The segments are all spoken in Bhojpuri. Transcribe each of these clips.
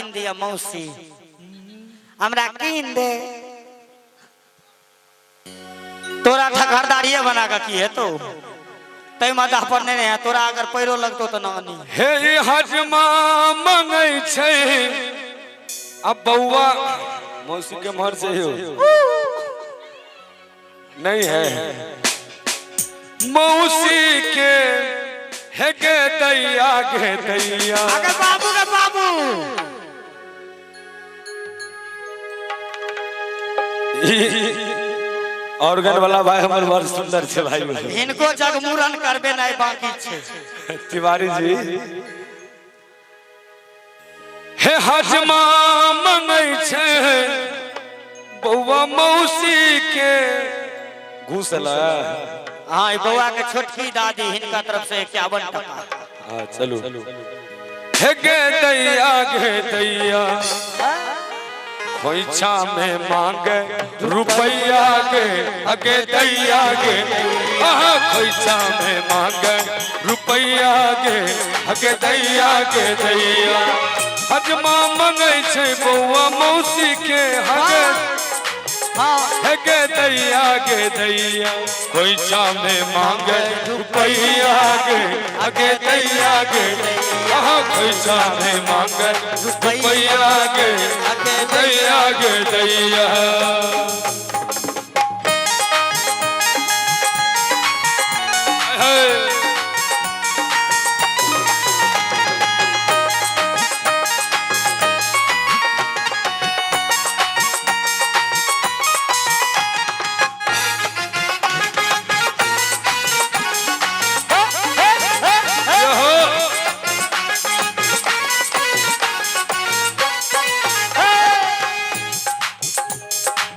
किन दिया मौसी हमरा किन दे तोरा ठकरदारी बना का की है तो तय माथा पर नहीं है तोरा अगर पैरो लगतो तो नानी हे हजमा मंगै छै अब बउआ मौसी के मर से हो नहीं है मौसी के है के दैया अगर बाबू के बाबू ऑर्गन वाला भाई हमारे बहुत सुंदर छे भाई इनको जगमुरन करबे नहीं बाकी छे तिवारी जी हे हजमा मंगै छै बउआ मौसी के घूसला हाँ बउआ के छोटकी दादी हिनका तरफ से 51 टका हाँ चलो हे गे दैया खोइछा में मांगे रुपैया के अगे दैया गे खोइछा में मांगे रुपैया के अगे दैया हजमा मंगै छै बउआ मौसी के हगे दैया खोइछा में मांगे रुपैया के अगे दैया खोइछा में मांगे रुपैया के अगे दैया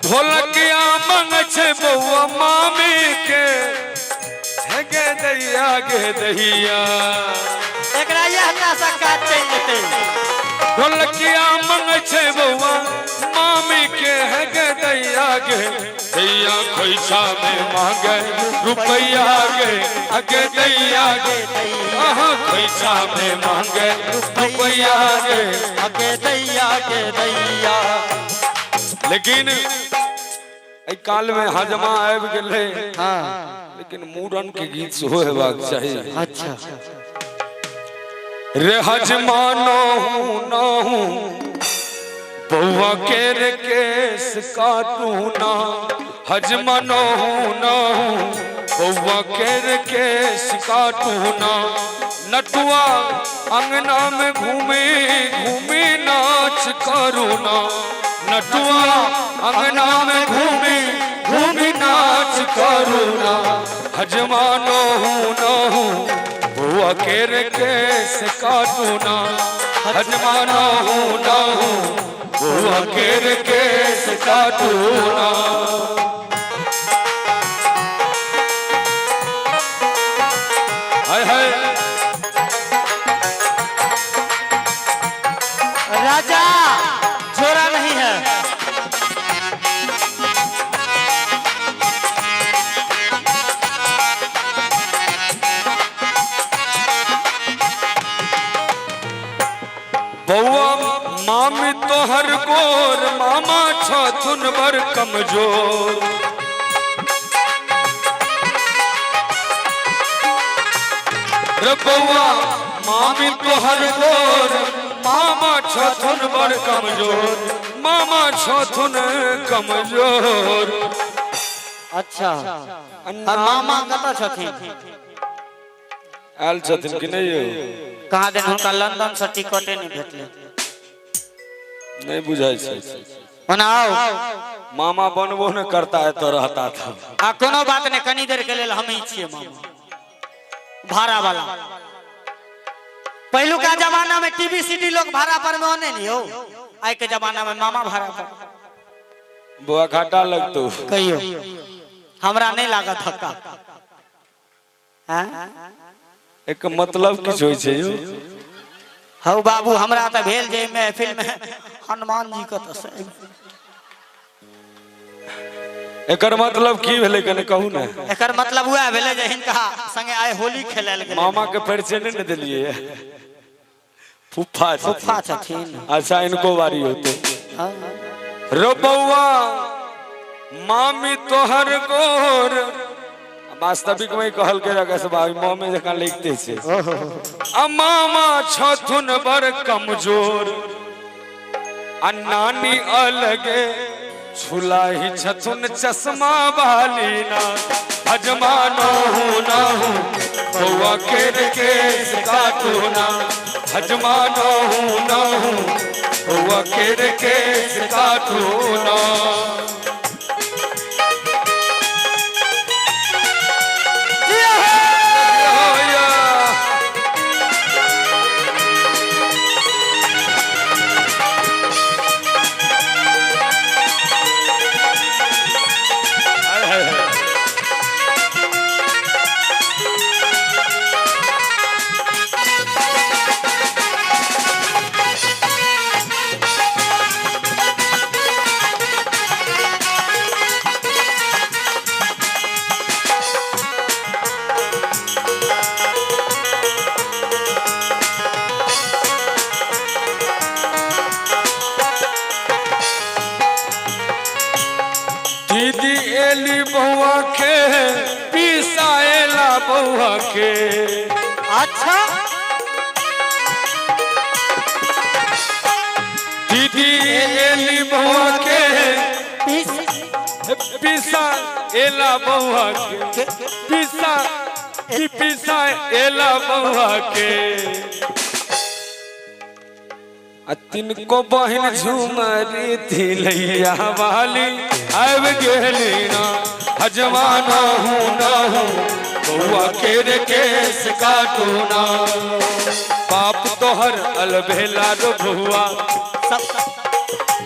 ढोलकिया मंगै छै बउआ मामी के हे गे दैया एकरा यह का सका चल जेते ढोलकिया मंगै छै बउआ मामी के हे गे दैया खोइछा में मांगे रुपैया के अगे दैया खोइछा में मांगे रुपैया के अगे दैया लेकिन काल में हजमा आबि गेलै लेकिन मूड़न के गीत सेहो हेबाक चाही अच्छा रे हजमा नहू बउआ के केस काटू ना हजमा नहू बउआ के केस काटू ना नटुआ अंगना में घूमी नाच करू ना नटुआ अंगना में घूमी नाच करू ना हजमा नहू बुआ के केस काटू ना हजमा नहू बुआ के केस काटू ना हाय राजा जोरा नहीं है बउआ मामी तोहर गोर मामा छथुन बर कमजोर रे बउआ मामी तोहर गोर मामा छथुन बर कमजोर अच्छा मामा कत छथिन आयल छथिन कि नहीं यौ कहाँ दिन हुनका लंदन से टिकटे नहीं भेटले नहीं बुझाई छै बनाओ मामा बनबो न करता है तो रहता था आ कोनो बात नहीं कनी देर के लेल हम ही छिए मामा भाड़ा वाला पहलू का जमाना में टीवी सीडी लोग भाड़ा पर में ओने नहीं हो आई के जमाना में मामा भाड़ा पर बुआ घाटा लगतो कहियो हमरा नहीं लागत धक्का हैं एक मतलब किछ होय छै यौ हौ बाबू हमरा त भेल जे महफिल में हनुमान जी कत से एकर मतलब की भेले कने कहू ना एकर मतलब हुआ भेले जे हिनका संगे आए होली खेलल गेल मामा के परिचय नहीं देलिए फुफा फुफा छथिन। अच्छा इनको बारी होते हाँ। रो बउआ मामी तोहर गोर वास्तविक में कहल के रखे से भाई मुंह में जका लिखते छे आ मामा छथुन बड़ कमजोर आ नानी अलगे छुलाही छथुन चश्मा वाली ना हजमा ना हूँ बउआ के केस काटू ना हजमा ना हूँ बउआ के केस काटू ना दीदी एली बउआ के पिसाएला बउआ के अच्छा दीदी एली बउआ के पिसा एला बउआ के पिसा एला बउआ के तिनको बहन झुमरी थिलैया वाली आब गेली ना हजमा ना हूँ बउआ के रे केस काटू ना बाप तोहर अलबेला रो बउआ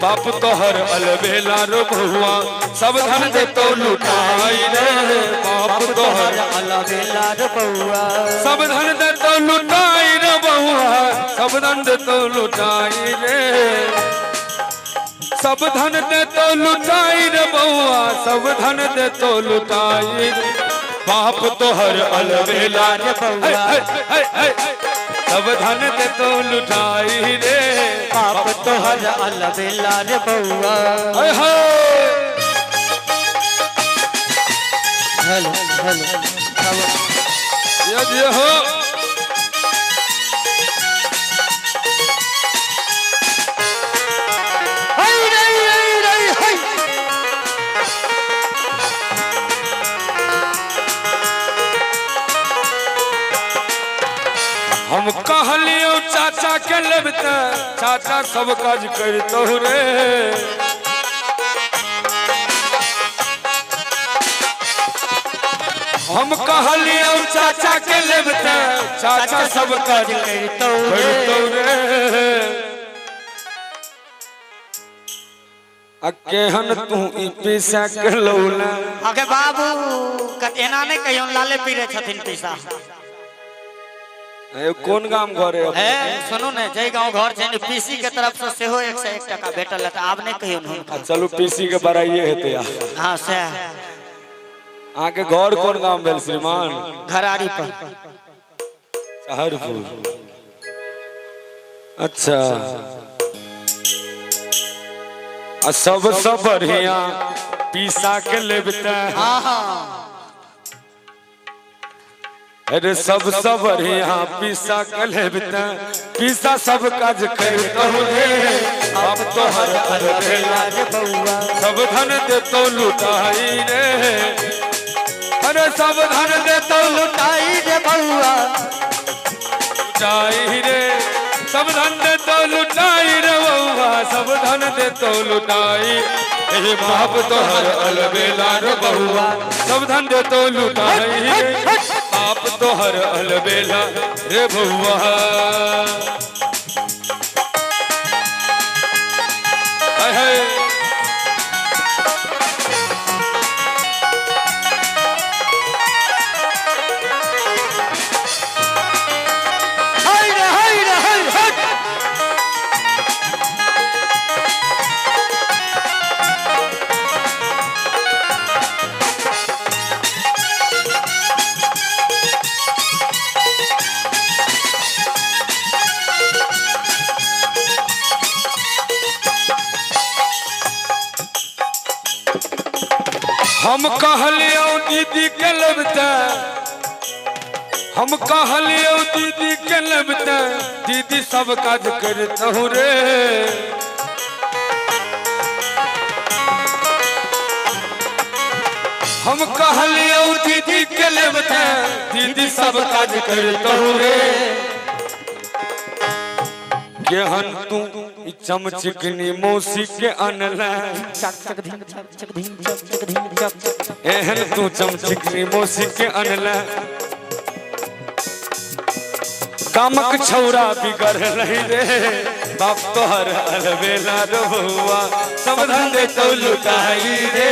बाप तोहर अलबेला रो बउआ सब धन दे तो लुटाई रे बाप तोहर अलबेला रो बउआ सब धन दे तो लुटाई रे बउआ सब धन दे तो लुटाई रे सब धन दे तो लुटाई रे बउआ सब धन दे तो लुटाई बाप तोहर अलबेला रे बउआ सब धन दे तो लुटाई रे बाप तोहर अलबेला रे बउआ हाय हाय हेलो हेलो ये हो हम कहलियो चाचा के लेबते चाचा सब काज करतो रे हम कहलियो चाचा के लेबते चाचा सब काज करतो रे अकेहन तू ई पैसा के लौला आगे बाबू एना नहीं कहियो लाले पीरे छथिन पैसा कौन गांव घर है सुनो ने जय गांव घर छै पीसी के तरफ से सेहो 101 टका भेटल है त आब नहीं कहियो न चलू पीसी के बड़ाइए हेते हां से आके घर कौन गांव भेल श्रीमान घरारी पर शहरपुर अच्छा आ सबसे बढ़िया पीसा के लेबते हां हां अरे सबसे बढ़िया पीसा के लेबते पीसा सब काज करतो रे अब तोहर अलबेला रे बउआ सब धन दे तो लुटाई रे अरे सब धन दे तो लुटाई रे बउआ लुटाई रे सब धन दे तो लुटाई रे बउआ सब धन दे तो लुटाई हे बाप तोहर अलबेला रे बउआ सब धन दे तो लुटाई रे बाप तोहर अलबेला रे बउआ हाय हम कहलियो दीदी के लबता, हम कहलियो दीदी के लबता, दीदी सब काज करतहु रे। हम कहलियो दीदी के लबता, दीदी सब काज करतहु रे। केहन तू चमचिकनी मौसी के अनला, एहन तू चमचिकनी मौसी के अनला, कामक छौरा बिगड़ रही रे। बाप तोहर अलबेला रो बउआ, सब धन दे तो लुटाई रे,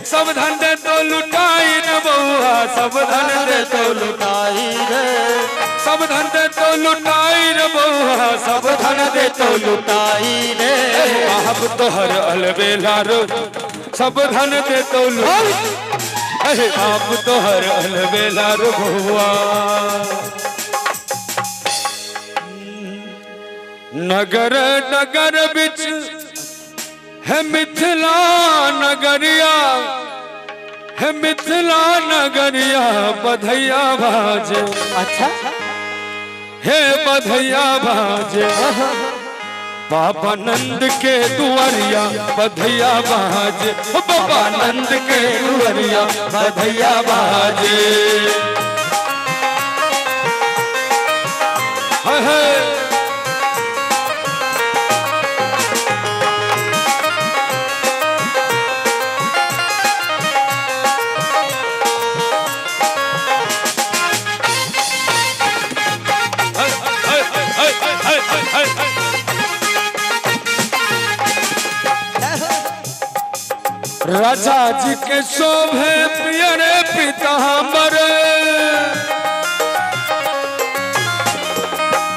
सब धन दे तो लुटाई रे बउआ, सब धन दे तो लुटाई रे, सब धन दे तो लुटाई रे बउआ, सब धन दे तो लुटाई रे। बाप तोहर अलबेला रो, सब धन दे तो लुटाई, बाप तोहर अलबेला रो बउआ। नगर नगर बिच है मिथिला नगरिया, है मिथिला नगरिया बधैया बाजे। अच्छा हे बधैया बाजे, बाबा नंद के दुआरिया बधैया बाजे, बाबा नंद के दुआरिया बधैया बाजे। राजा जी के शोभे पियरे पीतांबर,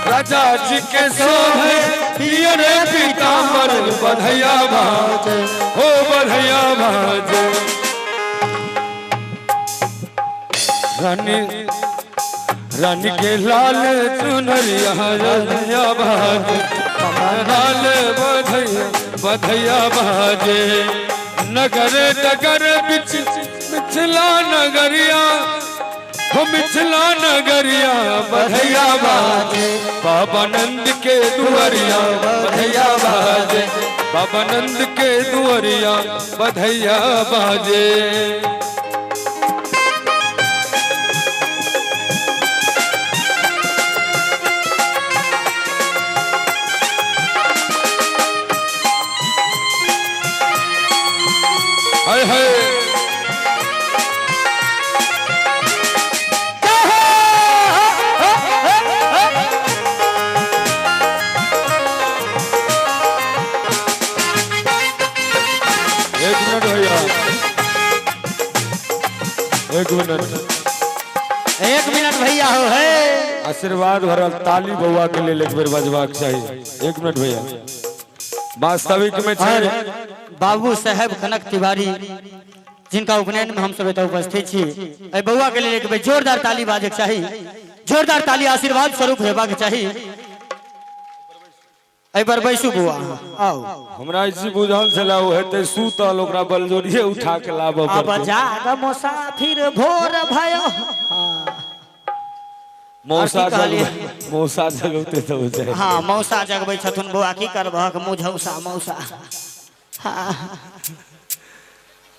राजा जी के शोभे पियरे पीतांबर, बधैया बाजे हो बधैया बाजे। रानी रानी के लाल चुनरिया बधैया बाजे, लाल बधैया बधैया बाजे। नगर नगर बिच मिथिला नगरिया, हो मिथिला नगरिया बधैया बाजे, बाबा नंद के दुआरिया बधैया बाजे, बाबा नंद के दुआरिया बधैया बाजे। हाय हाय एक मिनट भैया हो है। आशीर्वाद भरल ताली बउआ के लिए एक बेर बजबाक चाहिए। एक मिनट भैया, वास्तविक में बाबू साहेब कनक तिवारी जिनका उपनयन में हम सब उपस्थित छी, बउआ के लिए एक बेर जोरदार ताली बाजे के चाहिए, जोरदार ताली आशीर्वाद स्वरूप हेबाक चाहिए। बार बैसू बुआ, आओ। हमरा इसी बुझल छला ओ हेते सूतल, ओकरा बलजोरिए उठा के लाबो अब जाग मुसाफिर भोर भयो। मौसा जगते तो हो जाए। हाँ मौसा जगबै छथुन बुआ, की करबहक मुझौसा मौसा।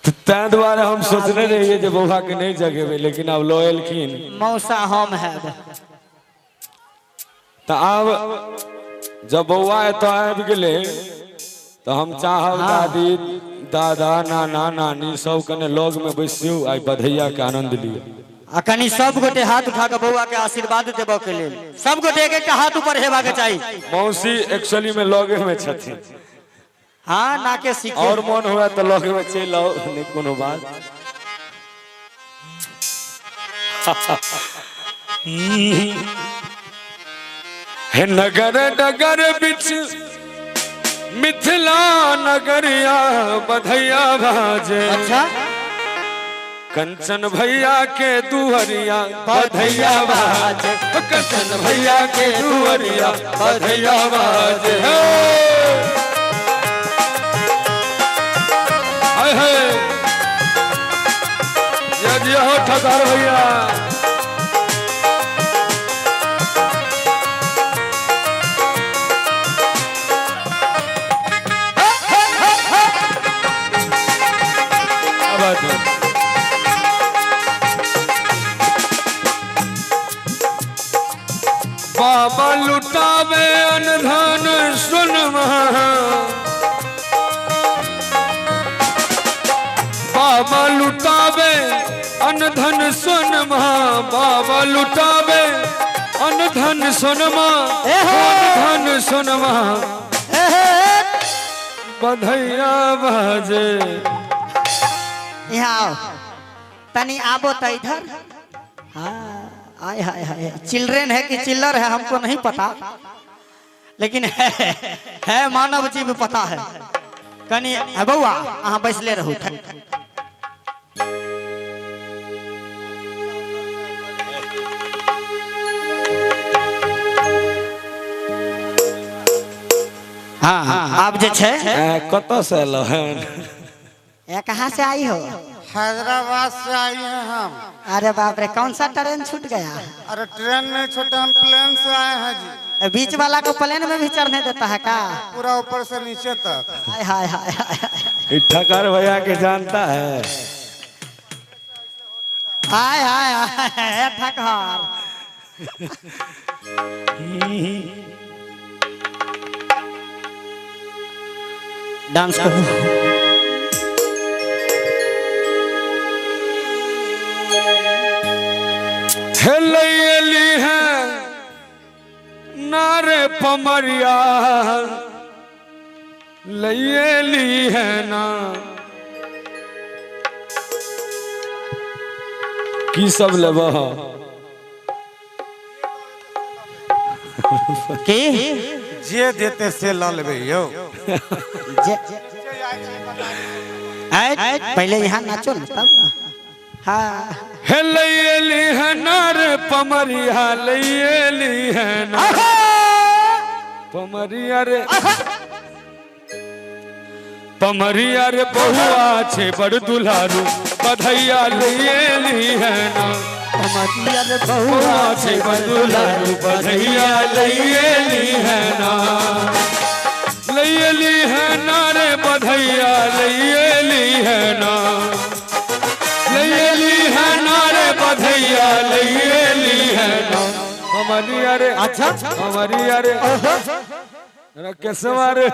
तैं द्वारा हम सोचने रहिए जे बउआ के नहीं जगेबे, लेकिन अब लोएलखिन मौसा हम है। तो अब जब बउआ तो आबि गेले तो हम चाहब दादी दादा नाना नानी सब कने लग में बैसियो, आई बधैया के आनंद लियो। आ कनी सब गोटे हाथ उठा के बउआ के आशीर्वाद देबो के लेल सब गोटे एक एक हाथ ऊपर हेबा के चाहिए। मौसी एक्चुअली में लगे में छथिन। हाँ ना के सीखे और मन हुआ तो लगे में चल आओ, नहीं कोनो बात। हे नगर नगर बिच मिथिला नगरिया बधैया बाजे। अच्छा कंचन भैया के दुहरिया बधैया बाजे, कंचन भैया के दुहरिया बधैया बाजे। हाय हाय जिया हो ठकार भैया। बाबा लुटावे अनधन सुनमा, बाबा लुटावे अनधन सुनमा, बाबा लुटावे अनधन सुनमा, अनधन सुनमा, बधैया बाजे। यहाँ आओ, तनी आबो तो इधर। हाँ आय हाय हाय, चिल्ड्रेन है कि चिल्लर है हमको नहीं पता, लेकिन है मानव जीव पता है। कनी बउआ अहाँ बैसले रहू। हाँ हाँ आप जे छे कत से एलो हन? कहाँ से आई हो? हैदराबाद से आई हैं हम। अरे बाप रे, कौन सा ट्रेन छूट गया? अरे ट्रेन नहीं छूटा, हम प्लेन से आए हैं जी। बीच वाला को प्लेन में भी चढ़ने देता है का? पूरा ऊपर से नीचे तक। हाय हाय हाय हाय ठकार भैया के जानता है। हाय हाय हाय ठकार। डांस करो। हेली है नारे पमरिया, लैली है ना की सब लेब के जे देते से ला लेबे यो। पहले यहाँ नाचो ना तब ना। हाँ लैली है नारे पमरिया, लैली है ना पमरिया रे, पमरिया रे बहुआ छे बड़ दुलारू, बधैया लैली है ना पमरिया रे बहुआ छे बड़ दुलारू, बधैया लैली है ना, लैली है ना रे बधैया लैली है ना, लैली है ना रे बधैया लैली है ना पमरिया रे। अच्छा पमरिया रे केसवा रे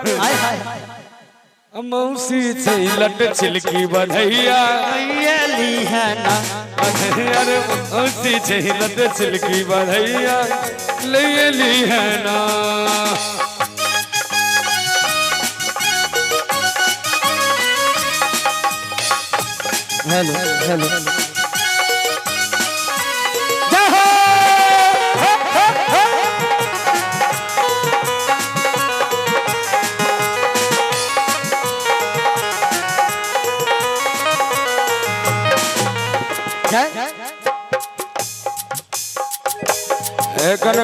मौसी छै लट छिलकी बधैया लैली है ना, बधैया रे मौसी छै लट छिलकी बधैया लैली है ना। हेलो हेलो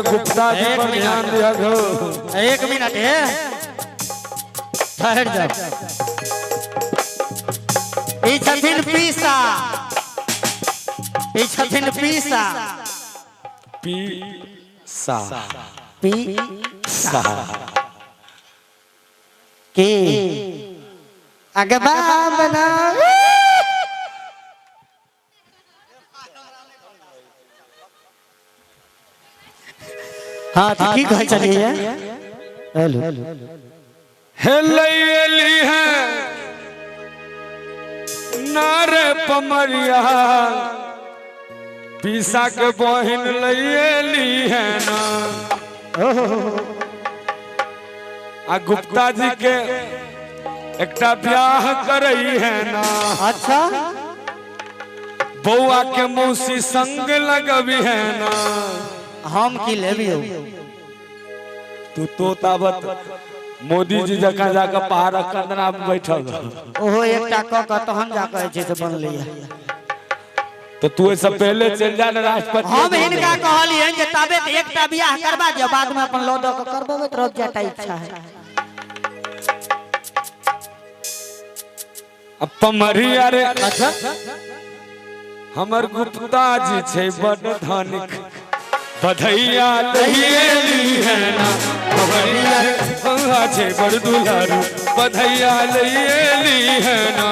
गुप्ता जी पर ध्यान दिया गो। 1 मिनट है, ठहर जाओ। ई छथिन पीसा, ई छथिन पीसा, पीसा पीसा के अगबा बना। हाँ ठीक है चलिए। हेलो लैली है नारे पमरिया, पीसा के बहिन लैली है ना। आ गुप्ता जी के एकटा ब्याह करई है ना। अच्छा बउआ के मौसी संग लगबी है ना। हम की लेबियो? तू तो ताबत मोदी जी जका जाकर पहाड़ कंदना में बैठल। ओहो एकटा क क तहन जाकर जे से बनलै। तो तू ऐसा पहले चल जा ना राष्ट्रपति। हम इनका कहलियन जे ताबे एकटा बियाह करबा जे बाद में अपन लौट के करबे त रह जाता इच्छा है। अब पमरिया रे अच्छा हमर गुप्ता जी छे बड़ धनिक बधैया लइएली है ना बधैया गंगा छे बड़ दुलारू बधैया लइएली है ना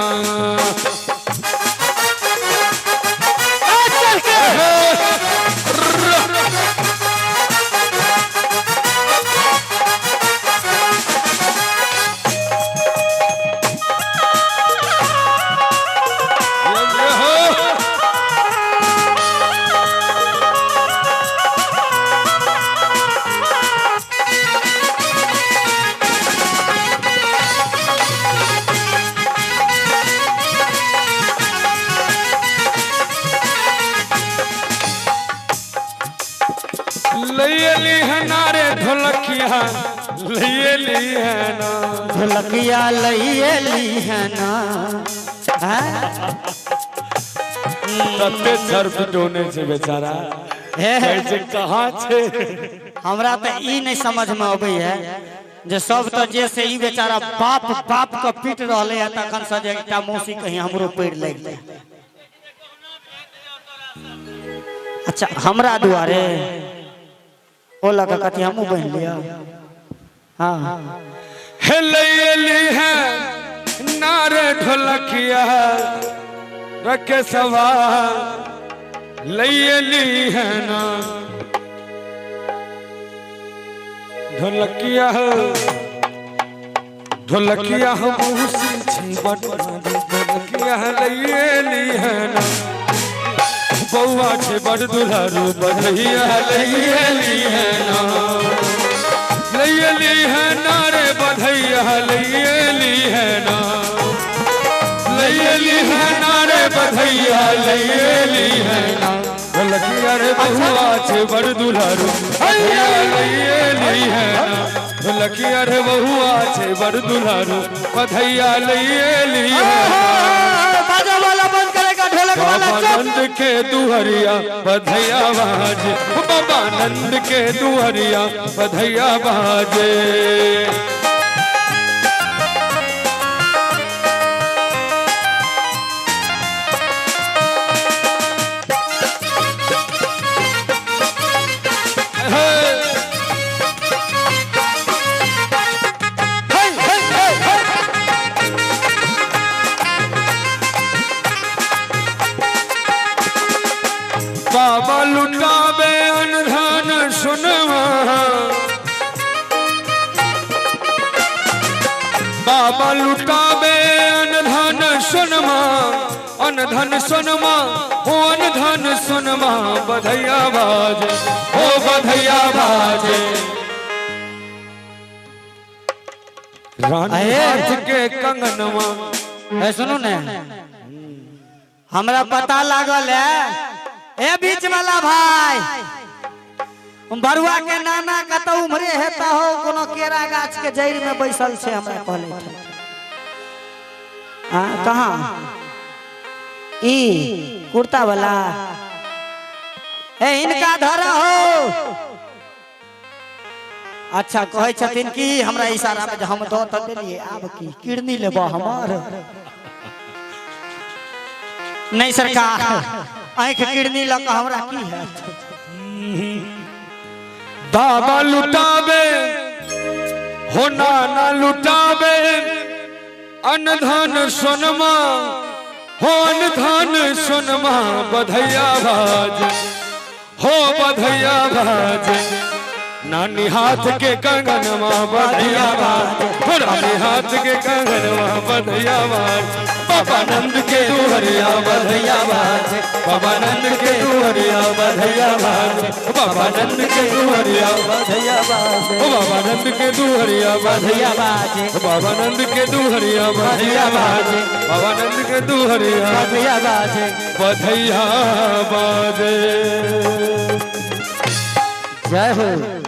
लइएली है नारे ढोलकिया लइएली है ना ढोलकिया लइएली है ना तते सर्फ डोने से बेचारा कैसे कहाँ छे हमरा तो ई नहीं समझ में आबै है जे सब तो जैसे ई बेचारा बाप बाप के पीट रहले है तखन से जे एकटा मौसी कहीं हमरो पेड़ लग जाए। अच्छा हमरा दुआरे ओ लगा कथी हमू बन लिया। हाँ हे लइएली है नारे ढोलकिया रखे सवा लइएली है ना ढोलकिया ढोलकिया हम ढोलकिया लइएली है ना बउआ छे बड़ दुलारू बधैया लइएली है ना लइएली है ना रे बधैया लइएली है ना लइएली है ना रे बधैया लइएली है ना ढोलकिया रे बउआ छे बड़ दुलारू बधैया लइएली है ना ढोलकिया रे बउआ छे बड़ दुलारू बधैया लइएली है ना बाजा वाला बंद करेगा ढोलक वाला बाबा नंद के दुहरिया बधैया बाजे बाबा नंद के दुहरिया बधैया बाजे बाबा लुटावे अनधन सुनवा बाबा लुटावे अनधन सुनमा अनधन सुनमा हो अनधन सुनमा बधैया बाजे हो बधैया बाजे रानी हाथ के कंगनवा सुनो ने हमरा पता लागल है ए बीच वाला भाई बरुआ के नाना कतौ उमरे हेता हो कोनो केरा गाछ के जड़ में बैसल छे हमरा कहले थे। हां कहां ई कुर्ता वाला ए इनका धर हो। अच्छा कहे छथिन कि हमरा इशारा में हम दो त देलिए आब की किडनी लेबो हमर नहीं सरकार आँख किडनी लग हमरा की है। बाबा लुटावे हो नाना लुटावे अनधन सोनमा हो अनधन सोनमा बधैया बाजे हो बधैया बाजे नानी हाथ के कंगनवा बधैया बाजे नानी हाथ के कंगनवा बधैया बाजे बाबा नंद के दुहरिया बधैया बाजे बाबा नंद के दुहरिया बधैया बाजे बाबा नंद के दुहरिया बधैया बाजे बाबा नंद के दुहरिया बधैया बाजे बाबा नंद के दुहरिया बधैया बाजे बाबा नंद के दुहरिया बधैया बाजे बधैया बाजे जय हो।